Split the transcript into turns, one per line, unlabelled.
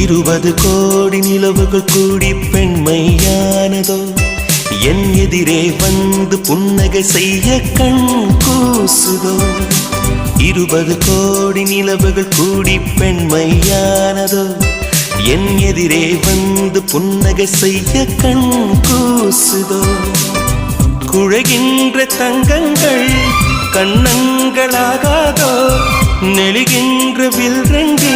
இருபது கோடி நிலவுகள் கூடி பெண்மையானதோ என் எதிரே வந்து புன்னகை செய்ய கண் கூசுதோ. 20 கோடி நிலவுகள் கூடி பெண்மையானதோ என் எதிரே வந்து புன்னகை செய்ய கண் கூசுதோ. குழைகின்ற தங்கங்கள் கண்ணங்களாகாதோ, நெழுகின்ற வில்ரங்கு